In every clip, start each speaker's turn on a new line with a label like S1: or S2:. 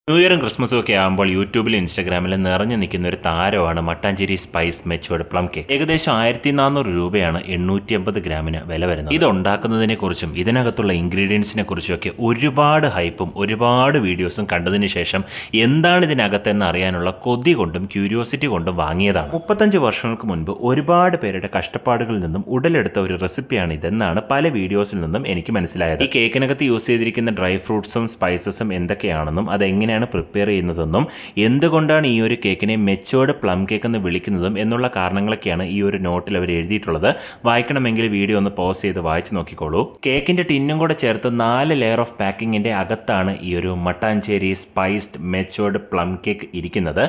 S1: New ഇയറും ക്രിസ്മസും ഒക്കെ ആകുമ്പോൾ യൂട്യൂബിലും ഇൻസ്റ്റാഗ്രാമിലും നിറഞ്ഞു നിൽക്കുന്ന ഒരു താരമാണ് Mattancherry spice matured plum cake. ഏകദേശം 1400 രൂപയാണ് 850 ഗ്രാമിന് വില വരുന്നത്. ഇത് ഉണ്ടാക്കുന്നതിനെ കുറിച്ചും ഇതിനകത്തുള്ള ഇൻഗ്രീഡിയൻസിനെ കുറിച്ചും ഒക്കെ ഒരുപാട് ഹൈപ്പും ഒരുപാട് വീഡിയോസും കണ്ടതിന് ശേഷം എന്താണ് ഇതിനകത്തെന്ന് അറിയാനുള്ള കൊതി കൊണ്ടും ക്യൂരിയോസിറ്റി കൊണ്ടും വാങ്ങിയതാണ്. 35 വർഷങ്ങൾക്ക് മുൻപ് ഒരുപാട് പേരുടെ കഷ്ടപ്പാടുകളിൽ നിന്നും ഉടലെടുത്ത ഒരു റെസിപ്പിയാണ് ഇതെന്നാണ് പല വീഡിയോസിൽ നിന്നും എനിക്ക് മനസ്സിലായത്. ഈ കേക്കിനകത്ത് യൂസ് ചെയ്തിരിക്കുന്ന ഡ്രൈ ഫ്രൂട്ട്സും സ്പൈസസും എന്തൊക്കെയാണെന്നും അതെങ്ങനെ പ്രിപ്പയർ ചെയ്യുന്നതെന്നും എന്തുകൊണ്ടാണ് ഈ ഒരു കേക്കിനെ മെച്ചുവേർഡ് പ്ലം കേക്ക് എന്ന് വിളിക്കുന്നതും എന്നുള്ള കാരണങ്ങളൊക്കെയാണ് ഈ ഒരു നോട്ടിൽ അവർ എഴുതിയിട്ടുള്ളത്. വായിക്കണമെങ്കിൽ വീഡിയോ ഒന്ന് പോസ് ചെയ്ത് വായിച്ചു നോക്കിക്കോളൂ. കേക്കിന്റെ ടിന്നും കൂടെ ചേർത്ത് 4 ലെയർ ഓഫ് പാക്കിങ്ങിന്റെ അകത്താണ് ഈ ഒരു Mattancherry spiced matured plum cake ഇരിക്കുന്നത്.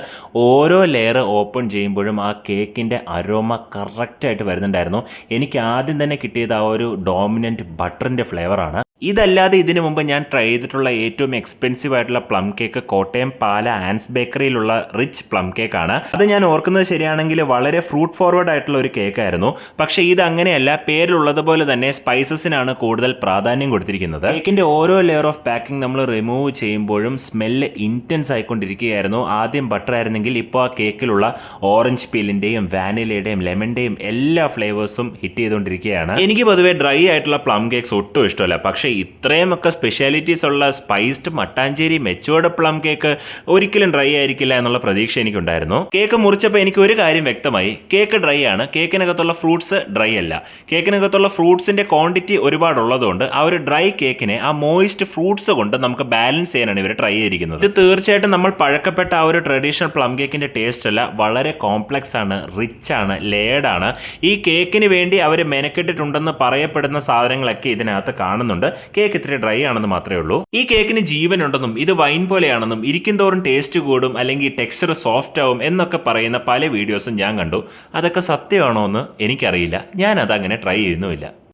S1: ഓരോ ലെയർ ഓപ്പൺ ചെയ്യുമ്പോഴും ആ കേക്കിന്റെ അരോമ കറക്റ്റായിട്ട് വരുന്നുണ്ടായിരുന്നു. എനിക്ക് ആദ്യം തന്നെ കിട്ടിയത് ആ ഒരു ഡോമിനന്റ് ബട്ടറിന്റെ ഫ്ലേവറാണ്. ഇതല്ലാതെ ഇതിനു മുമ്പ് ഞാൻ ട്രൈ ചെയ്തിട്ടുള്ള ഏറ്റവും എക്സ്പെൻസീവ് ആയിട്ടുള്ള പ്ലം കേക്ക് കോട്ടയം പാല ആൻസ് ബേക്കറിയിലുള്ള റിച്ച് പ്ലം കേക്കാണ്. അത് ഞാൻ ഓർക്കുന്നത് ശരിയാണെങ്കിൽ വളരെ ഫ്രൂട്ട് ഫോർവേഡ് ആയിട്ടുള്ള ഒരു കേക്കായിരുന്നു. പക്ഷേ ഇത് അങ്ങനെയല്ല. പേരിലുള്ളതുപോലെ തന്നെ സ്പൈസസിനാണ് കൂടുതൽ പ്രാധാന്യം കൊടുത്തിരിക്കുന്നത്. കേക്കിന്റെ ഓരോ ലെയർ ഓഫ് പാക്കിംഗ് നമ്മൾ റിമൂവ് ചെയ്യുമ്പോഴും സ്മെല്ല് ഇൻറ്റൻസ് ആയിക്കൊണ്ടിരിക്കുകയായിരുന്നു. ആദ്യം ബട്ടർ ആയിരുന്നെങ്കിൽ ഇപ്പോൾ ആ കേക്കിലുള്ള ഓറഞ്ച് പീലിന്റെയും വാനിലയുടെയും ലെമണിന്റെയും എല്ലാ ഫ്ലേവേഴ്സും ഹിറ്റ് ചെയ്തുകൊണ്ടിരിക്കുകയാണ്. എനിക്ക് പൊതുവെ ഡ്രൈ ആയിട്ടുള്ള പ്ലം കേക്ക്സ് ഒട്ടും ഇഷ്ടമല്ല. പക്ഷേ ഇത്രയുമൊക്കെ സ്പെഷ്യാലിറ്റീസ് ഉള്ള spiced Mattancherry matured plum cake ഒരിക്കലും ഡ്രൈ ആയിരിക്കില്ല എന്നുള്ള പ്രതീക്ഷ എനിക്കുണ്ടായിരുന്നു. കേക്ക് മുറിച്ചപ്പോൾ എനിക്ക് ഒരു കാര്യം വ്യക്തമായി. കേക്ക് ഡ്രൈ ആണ്. കേക്കിനകത്തുള്ള ഫ്രൂട്ട്സ് ഡ്രൈ അല്ല. കേക്കിനകത്തുള്ള ഫ്രൂട്ട്സിന്റെ ക്വാണ്ടിറ്റി ഒരുപാടുള്ളതുകൊണ്ട് ആ ഒരു ഡ്രൈ കേക്കിനെ ആ മോയിസ്റ്റ് ഫ്രൂട്ട്സ് കൊണ്ട് നമുക്ക് ബാലൻസ് ചെയ്യാനാണ് ഇവർ ട്രൈ ചെയ്തിരിക്കുന്നത്. ഇത് തീർച്ചയായിട്ടും നമ്മൾ പഴക്കപ്പെട്ട ആ ഒരു ട്രഡീഷണൽ പ്ലം കേക്കിന്റെ ടേസ്റ്റ് അല്ല. വളരെ കോംപ്ലക്സ് ആണ്, റിച്ച് ആണ്, ലേഡ് ആണ്. ഈ കേക്കിന് വേണ്ടി അവർ മെനക്കെട്ടിട്ടുണ്ടെന്ന് പറയപ്പെടുന്ന സാധനങ്ങളൊക്കെ ഇതിനകത്ത് കാണുന്നുണ്ട്. കേക്ക് ഇത്തിരി ഡ്രൈ ആണെന്ന് മാത്രമേ ഉള്ളൂ. ഈ കേക്കിന് ജീവനുണ്ടെന്നും ഇത് വൈൻ പോലെയാണെന്നും ഇരിക്കും തോറും ടേസ്റ്റ് കൂടും അല്ലെങ്കിൽ ടെക്സ്ചർ സോഫ്റ്റ് ആവും എന്നൊക്കെ പറയുന്ന പല വീഡിയോസും ഞാൻ കണ്ടു. അതൊക്കെ സത്യമാണോ എന്ന് എനിക്കറിയില്ല. ഞാൻ അതങ്ങനെ ട്രൈ ചെയ്യുന്നുമില്ല.